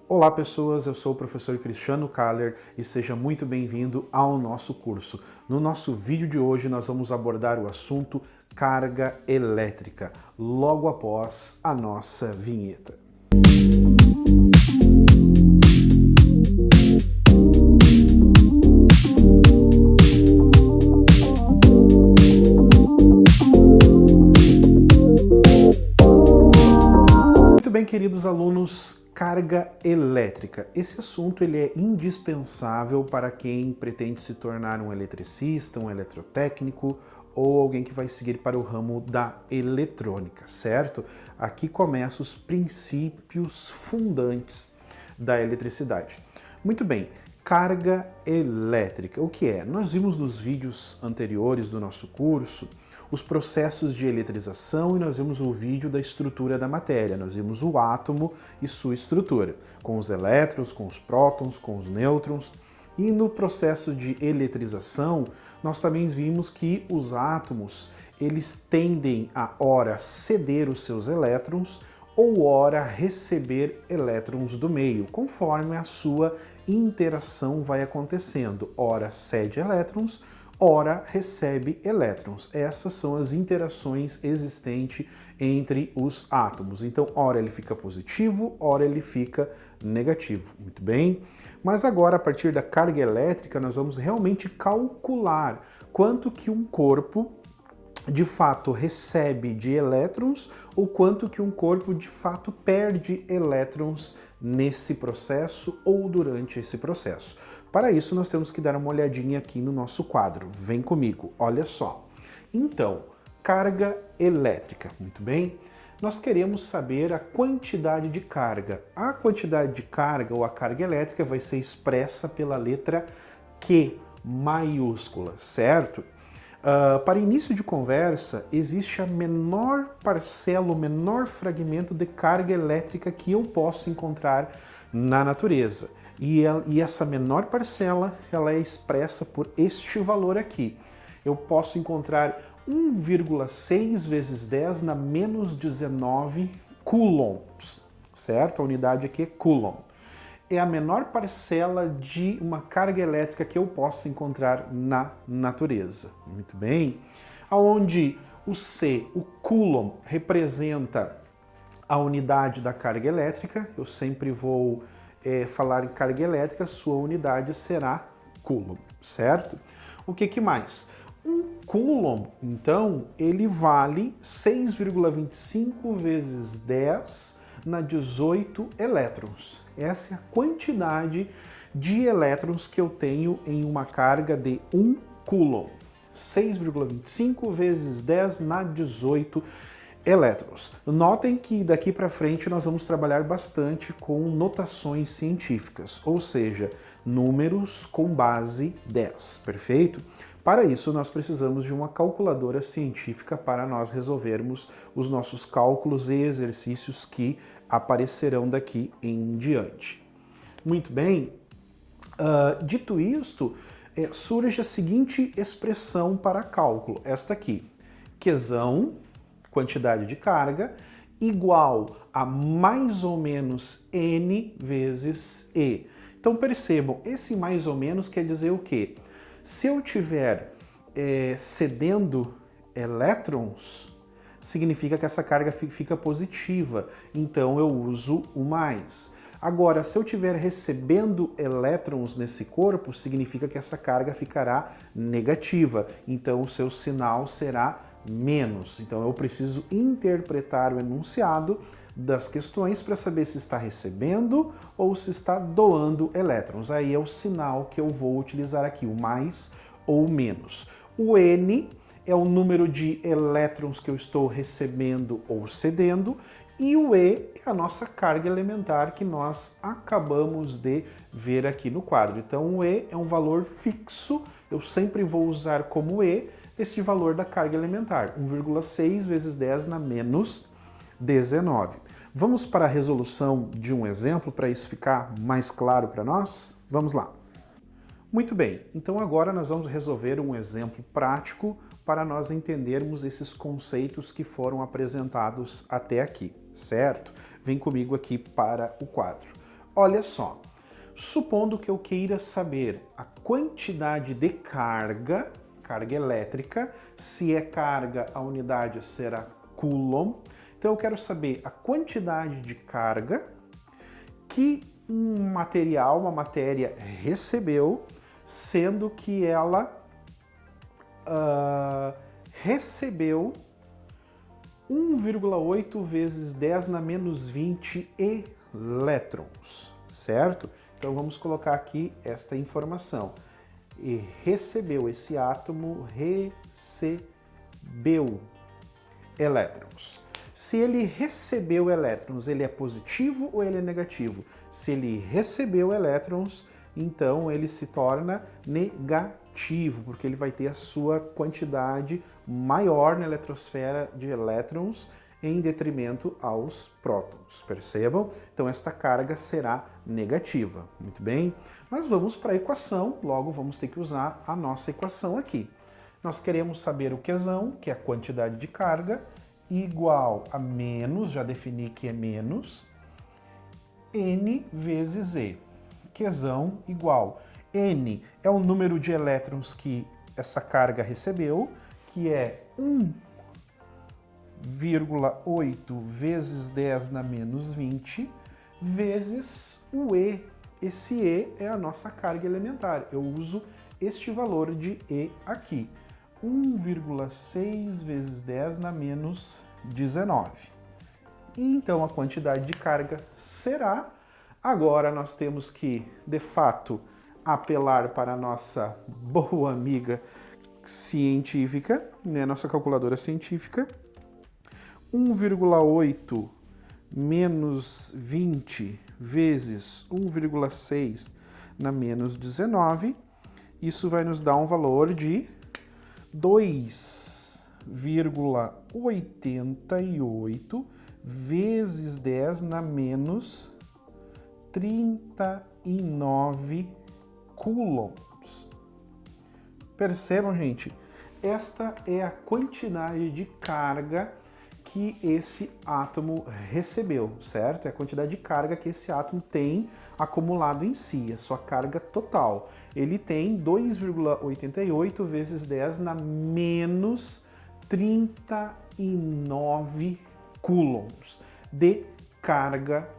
Olá pessoas, eu sou o professor Cristiano Kaller e seja muito bem-vindo ao nosso curso. No nosso vídeo de hoje nós vamos abordar o assunto carga elétrica, logo após a nossa vinheta. Muito bem, queridos alunos, carga elétrica. Esse assunto ele é indispensável para quem pretende se tornar um eletricista, um eletrotécnico ou alguém que vai seguir para o ramo da eletrônica, certo? Aqui começam os princípios fundantes da eletricidade. Muito bem, carga elétrica. O que é? Nós vimos nos vídeos anteriores do nosso curso os processos de eletrização e nós vimos o vídeo da estrutura da matéria. Nós vimos o átomo e sua estrutura, com os elétrons, com os prótons, com os nêutrons. E no processo de eletrização, nós também vimos que os átomos, eles tendem a ora ceder os seus elétrons ou ora receber elétrons do meio, conforme a sua interação vai acontecendo. Ora cede elétrons, ora recebe elétrons. Essas são as interações existentes entre os átomos. Então, ora ele fica positivo, ora ele fica negativo. Muito bem? Mas agora, a partir da carga elétrica, nós vamos realmente calcular quanto que um corpo de fato recebe de elétrons ou quanto que um corpo de fato perde elétrons nesse processo ou durante esse processo. Para isso nós temos que dar uma olhadinha aqui no nosso quadro. Vem comigo, olha só. Então, carga elétrica, muito bem? Nós queremos saber a quantidade de carga. A quantidade de carga ou a carga elétrica vai ser expressa pela letra Q maiúscula, certo? Para início de conversa, existe a menor parcela, o menor fragmento de carga elétrica que eu posso encontrar na natureza. E essa menor parcela, ela é expressa por este valor aqui. Eu posso encontrar 1,6 vezes 10 na menos 19 coulombs, certo? A unidade aqui é coulomb. É a menor parcela de uma carga elétrica que eu possa encontrar na natureza. Muito bem? Onde o C, o coulomb, representa a unidade da carga elétrica. Eu sempre vou falar em carga elétrica, sua unidade será coulomb, certo? O que mais? Um coulomb, então, ele vale 6,25 vezes 10 na 18 elétrons. Essa é a quantidade de elétrons que eu tenho em uma carga de 1 coulomb. 6,25 vezes 10 na 18 elétrons. Notem que daqui para frente nós vamos trabalhar bastante com notações científicas, ou seja, números com base 10, perfeito? Para isso, nós precisamos de uma calculadora científica para nós resolvermos os nossos cálculos e exercícios que aparecerão daqui em diante. Muito bem, dito isto, surge a seguinte expressão para cálculo, esta aqui, Qzão, quantidade de carga, igual a mais ou menos N vezes E. Então percebam, esse mais ou menos quer dizer o quê? Se eu tiver cedendo elétrons, significa que essa carga fica positiva, então eu uso o mais. Agora, se eu estiver recebendo elétrons nesse corpo, significa que essa carga ficará negativa, então o seu sinal será menos. Então eu preciso interpretar o enunciado das questões para saber se está recebendo ou se está doando elétrons. Aí é o sinal que eu vou utilizar aqui, o mais ou menos. O N é o número de elétrons que eu estou recebendo ou cedendo, e o E é a nossa carga elementar que nós acabamos de ver aqui no quadro. Então o E é um valor fixo, eu sempre vou usar como E esse valor da carga elementar, 1,6 vezes 10 na menos 19. Vamos para a resolução de um exemplo para isso ficar mais claro para nós? Vamos lá. Muito bem, então agora nós vamos resolver um exemplo prático para nós entendermos esses conceitos que foram apresentados até aqui, certo? Vem comigo aqui para o quadro. Olha só, supondo que eu queira saber a quantidade de carga elétrica, se é carga, a unidade será coulomb. Então eu quero saber a quantidade de carga que um material, uma matéria recebeu, sendo que ela recebeu 1,8 vezes 10 na menos 20 elétrons, certo? Então vamos colocar aqui esta informação. E recebeu, esse átomo recebeu elétrons. Se ele recebeu elétrons, ele é positivo ou ele é negativo? Se ele recebeu elétrons, então ele se torna negativo, porque ele vai ter a sua quantidade maior na eletrosfera de elétrons em detrimento aos prótons, percebam? Então esta carga será negativa, muito bem? Mas vamos para a equação, logo vamos ter que usar a nossa equação aqui. Nós queremos saber o Qzão, que é a quantidade de carga, igual a menos, já defini que é menos, N vezes E. Qzão igual. N é o número de elétrons que essa carga recebeu, que é 1,8 vezes 10 na menos 20, vezes o E. Esse E é a nossa carga elementar. Eu uso este valor de E aqui. 1,6 vezes 10 na menos 19. E então a quantidade de carga será... Agora nós temos que, de fato, apelar para a nossa boa amiga científica, né, nossa calculadora científica. 1,8 menos 20 vezes 1,6 na menos 19. Isso vai nos dar um valor de 2,88 vezes 10 na menos 39 coulombs. Percebam, gente? Esta é a quantidade de carga que esse átomo recebeu, certo? É a quantidade de carga que esse átomo tem acumulado em si, a sua carga total. Ele tem 2,88 vezes 10 na menos 39 coulombs de carga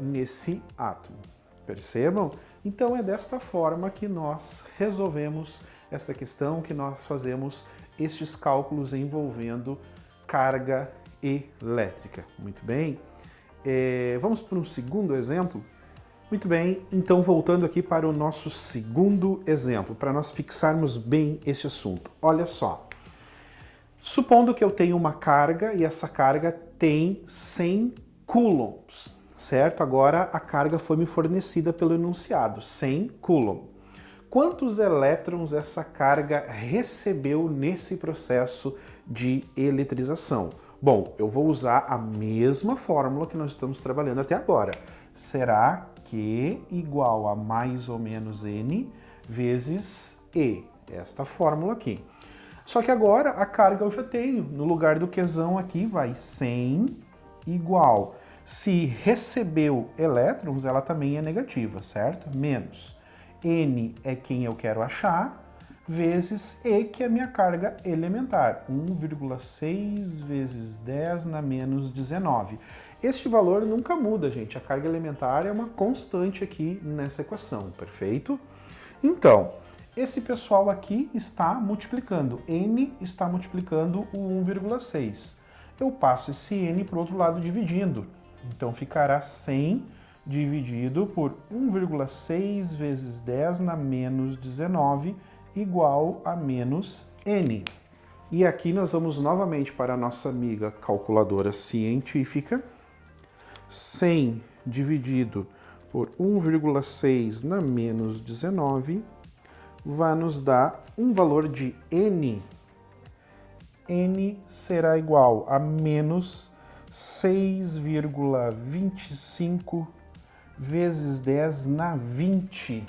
nesse átomo. Percebam? Então é desta forma que nós resolvemos esta questão, que nós fazemos estes cálculos envolvendo carga elétrica. Muito bem. Vamos para um segundo exemplo? Muito bem, então voltando aqui para o nosso segundo exemplo, para nós fixarmos bem esse assunto. Olha só, supondo que eu tenho uma carga e essa carga tem 100 coulombs, certo? Agora a carga foi me fornecida pelo enunciado, 100 coulomb. Quantos elétrons essa carga recebeu nesse processo de eletrização? Bom, eu vou usar a mesma fórmula que nós estamos trabalhando até agora. Será Q igual a mais ou menos N vezes E. Esta fórmula aqui. Só que agora a carga eu já tenho. No lugar do Qzão aqui vai 100 igual. Se recebeu elétrons, ela também é negativa, certo? Menos. N é quem eu quero achar, vezes E, que é a minha carga elementar. 1,6 vezes 10 na menos 19. Este valor nunca muda, gente. A carga elementar é uma constante aqui nessa equação, perfeito? Então, esse pessoal aqui está multiplicando. N está multiplicando o 1,6. Eu passo esse N para o outro lado dividindo. Então ficará 100 dividido por 1,6 vezes 10 na menos 19 igual a menos N. E aqui nós vamos novamente para a nossa amiga calculadora científica. 100 dividido por 1,6 na menos 19 vai nos dar um valor de N. N será igual a menos 6,25 vezes 10 na 20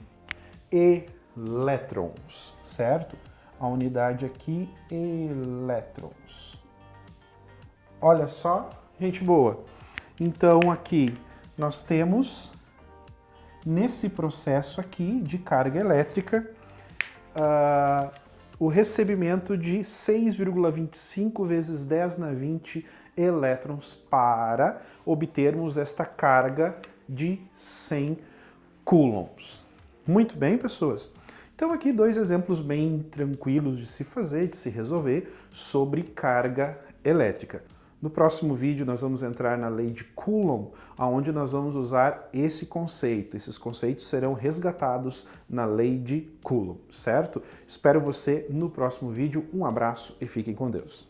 elétrons, certo? A unidade aqui, elétrons. Olha só, gente boa. Então aqui nós temos nesse processo aqui de carga elétrica, o recebimento de 6,25 vezes 10 na 20 elétrons para obtermos esta carga de 100 coulombs. Muito bem, pessoas? Então aqui dois exemplos bem tranquilos de se fazer, de se resolver sobre carga elétrica. No próximo vídeo nós vamos entrar na lei de Coulomb, onde nós vamos usar esse conceito. Esses conceitos serão resgatados na lei de Coulomb, certo? Espero você no próximo vídeo. Um abraço e fiquem com Deus.